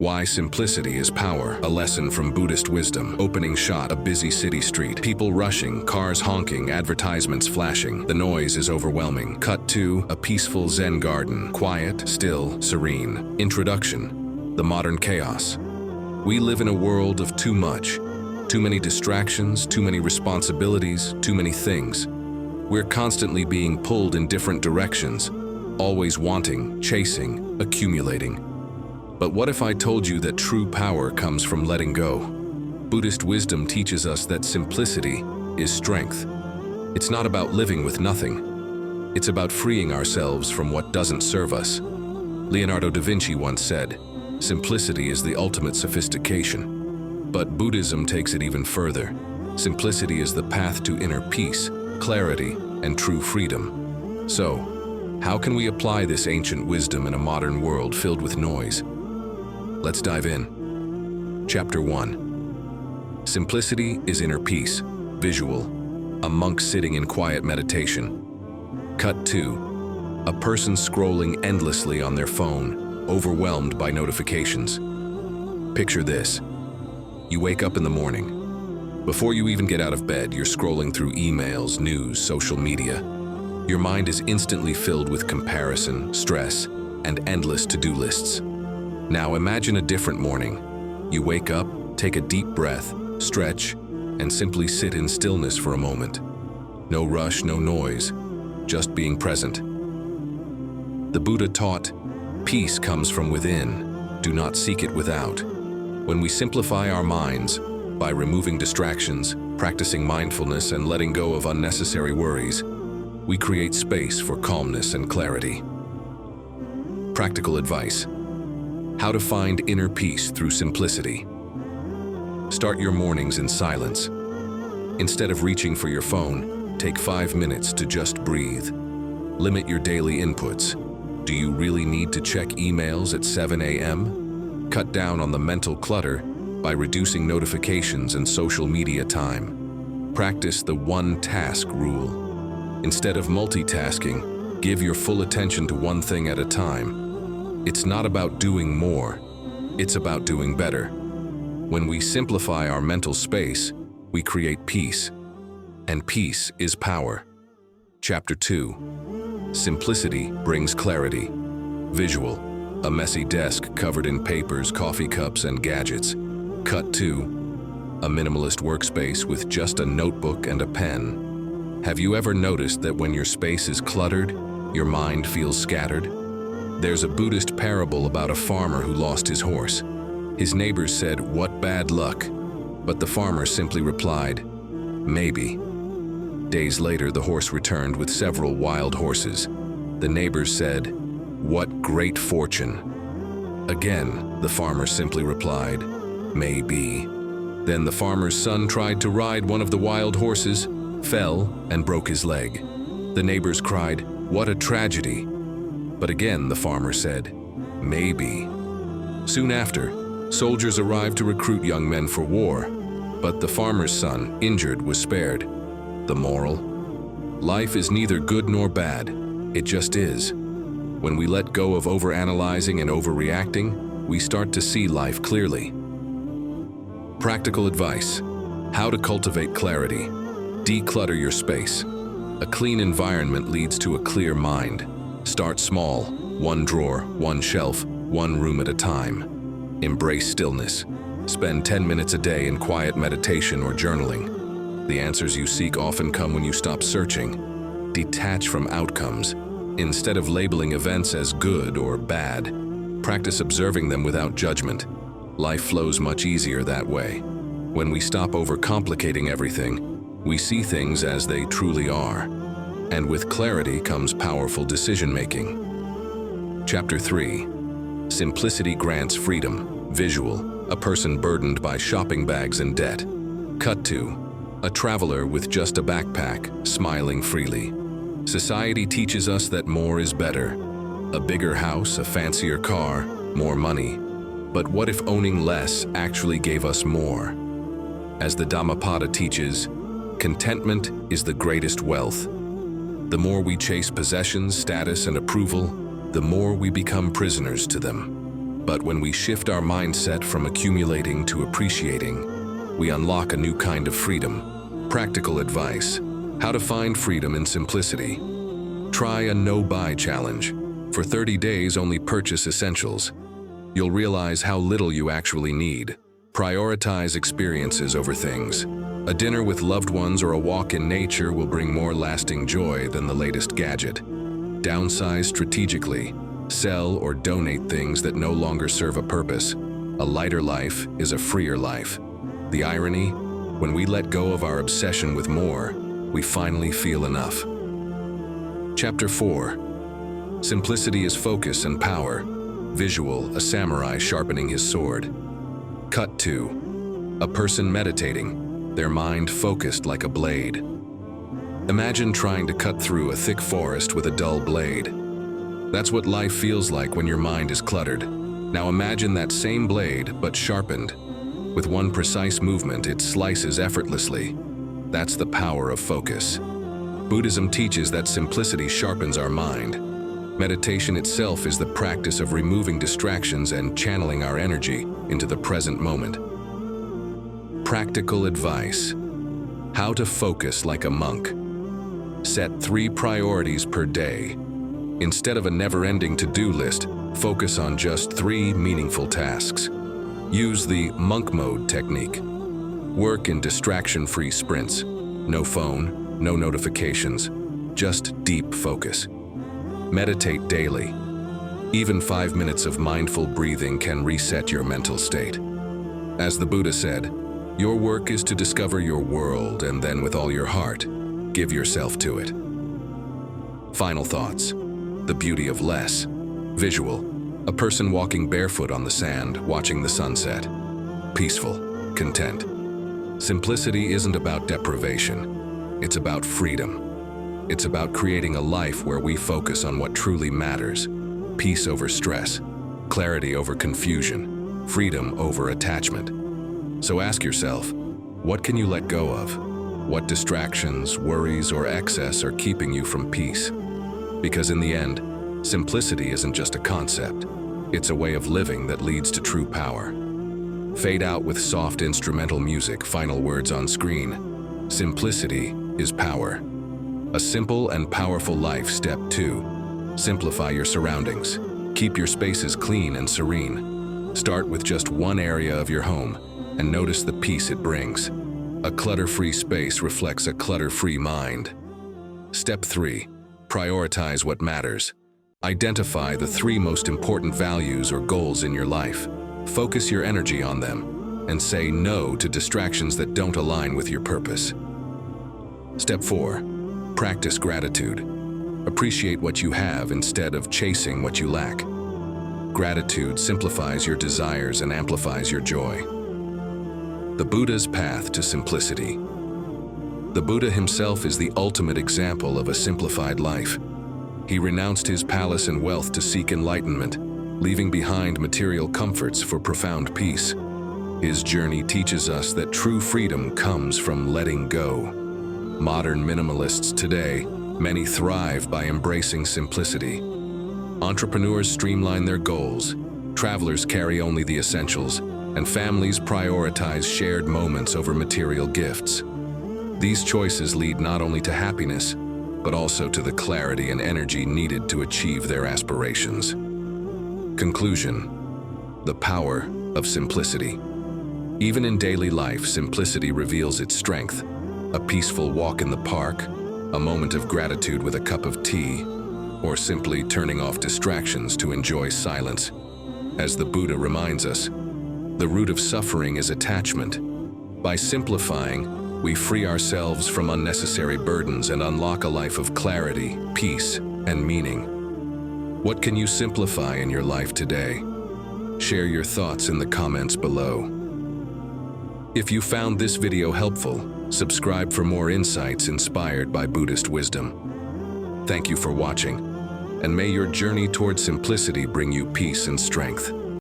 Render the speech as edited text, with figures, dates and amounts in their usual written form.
Why simplicity is power. A lesson from Buddhist wisdom. Opening shot, a busy city street. People rushing, cars honking, advertisements flashing. The noise is overwhelming. Cut to a peaceful Zen garden. Quiet, still, serene. Introduction. The modern chaos. We live in a world of too much. Too many distractions, too many responsibilities, too many things. We're constantly being pulled in different directions, always wanting, chasing, accumulating. But what if I told you that true power comes from letting go? Buddhist wisdom teaches us that simplicity is strength. It's not about living with nothing. It's about freeing ourselves from what doesn't serve us. Leonardo da Vinci once said, "Simplicity is the ultimate sophistication." But Buddhism takes it even further. Simplicity is the path to inner peace, clarity, and true freedom. So, how can we apply this ancient wisdom in a modern world filled with noise? Let's dive in. Chapter 1. Simplicity is inner peace. Visual. A monk sitting in quiet meditation. Cut 2. A person scrolling endlessly on their phone, overwhelmed by notifications. Picture this. You wake up in the morning. Before you even get out of bed, you're scrolling through emails, news, social media. Your mind is instantly filled with comparison, stress, and endless to-do lists. Now imagine a different morning. You wake up, take a deep breath, stretch, and simply sit in stillness for a moment. No rush, no noise, just being present. The Buddha taught, peace comes from within, do not seek it without. When we simplify our minds, by removing distractions, practicing mindfulness, and letting go of unnecessary worries, we create space for calmness and clarity. Practical advice. How to find inner peace through simplicity. Start your mornings in silence. Instead of reaching for your phone, take 5 minutes to just breathe. Limit your daily inputs. Do you really need to check emails at 7 a.m.? Cut down on the mental clutter by reducing notifications and social media time. Practice the one-task rule. Instead of multitasking, give your full attention to one thing at a time. It's not about doing more, it's about doing better. When we simplify our mental space, we create peace, and peace is power. Chapter 2. Simplicity brings clarity. Visual. A messy desk covered in papers, coffee cups, and gadgets. Cut 2. A minimalist workspace with just a notebook and a pen. Have you ever noticed that when your space is cluttered, your mind feels scattered? There's a Buddhist parable about a farmer who lost his horse. His neighbors said, "What bad luck?" But the farmer simply replied, "Maybe." Days later, the horse returned with several wild horses. The neighbors said, "What great fortune." Again, the farmer simply replied, "Maybe." Then the farmer's son tried to ride one of the wild horses, fell, and broke his leg. The neighbors cried, "What a tragedy." But again the farmer said, "Maybe." Soon after, soldiers arrived to recruit young men for war, but the farmer's son, injured, was spared. The moral? Life is neither good nor bad, it just is. When we let go of overanalyzing and overreacting, we start to see life clearly. Practical advice. How to cultivate clarity. Declutter your space. A clean environment leads to a clear mind. Start small, one drawer, one shelf, one room at a time. Embrace stillness. Spend 10 minutes a day in quiet meditation or journaling. The answers you seek often come when you stop searching. Detach from outcomes. Instead of labeling events as good or bad, practice observing them without judgment. Life flows much easier that way. When we stop overcomplicating everything, we see things as they truly are. And with clarity comes powerful decision-making. Chapter 3. Simplicity grants freedom. Visual. A person burdened by shopping bags and debt. Cut to. A traveler with just a backpack, smiling freely. Society teaches us that more is better. A bigger house, a fancier car, more money. But what if owning less actually gave us more? As the Dhammapada teaches, contentment is the greatest wealth. The more we chase possessions, status, and approval, the more we become prisoners to them. But when we shift our mindset from accumulating to appreciating, we unlock a new kind of freedom. Practical advice: how to find freedom in simplicity. Try a no-buy challenge. For 30 days, only purchase essentials. You'll realize how little you actually need. Prioritize experiences over things. A dinner with loved ones or a walk in nature will bring more lasting joy than the latest gadget. Downsize strategically. Sell or donate things that no longer serve a purpose. A lighter life is a freer life. The irony? When we let go of our obsession with more, we finally feel enough. Chapter 4. Simplicity is focus and power. Visual: a samurai sharpening his sword. Cut 2. A person meditating, their mind focused like a blade. Imagine trying to cut through a thick forest with a dull blade. That's what life feels like when your mind is cluttered. Now imagine that same blade, but sharpened. With one precise movement, it slices effortlessly. That's the power of focus. Buddhism teaches that simplicity sharpens our mind. Meditation itself is the practice of removing distractions and channeling our energy into the present moment. Practical advice: how to focus like a monk. Set 3 priorities per day. Instead of a never-ending to-do list, focus on just 3 meaningful tasks. Use the monk mode technique. Work in distraction-free sprints. No phone, no notifications, just deep focus. Meditate daily. Even 5 minutes of mindful breathing can reset your mental state. As the Buddha said, your work is to discover your world, and then with all your heart, give yourself to it. Final thoughts: the beauty of less. Visual: a person walking barefoot on the sand, watching the sunset. Peaceful, content. Simplicity isn't about deprivation. It's about freedom. It's about creating a life where we focus on what truly matters. Peace over stress, clarity over confusion, freedom over attachment. So ask yourself, what can you let go of? What distractions, worries, or excess are keeping you from peace? Because in the end, simplicity isn't just a concept. It's a way of living that leads to true power. Fade out with soft instrumental music, final words on screen. Simplicity is power. A simple and powerful life. Step 2. Simplify your surroundings. Keep your spaces clean and serene. Start with just one area of your home and notice the peace it brings. A clutter-free space reflects a clutter-free mind. Step 3. Prioritize what matters. Identify the 3 most important values or goals in your life. Focus your energy on them and say no to distractions that don't align with your purpose. Step 4. Practice gratitude. Appreciate what you have instead of chasing what you lack. Gratitude simplifies your desires and amplifies your joy. The Buddha's path to simplicity. The Buddha himself is the ultimate example of a simplified life. He renounced his palace and wealth to seek enlightenment, leaving behind material comforts for profound peace. His journey teaches us that true freedom comes from letting go. Modern minimalists today, many thrive by embracing simplicity. Entrepreneurs streamline their goals, travelers carry only the essentials, and families prioritize shared moments over material gifts. These choices lead not only to happiness, but also to the clarity and energy needed to achieve their aspirations. Conclusion: the power of simplicity. Even in daily life, simplicity reveals its strength. A peaceful walk in the park, a moment of gratitude with a cup of tea, or simply turning off distractions to enjoy silence. As the Buddha reminds us, the root of suffering is attachment. By simplifying, we free ourselves from unnecessary burdens and unlock a life of clarity, peace, and meaning. What can you simplify in your life today? Share your thoughts in the comments below. If you found this video helpful, subscribe for more insights inspired by Buddhist wisdom. Thank you for watching, and may your journey toward simplicity bring you peace and strength.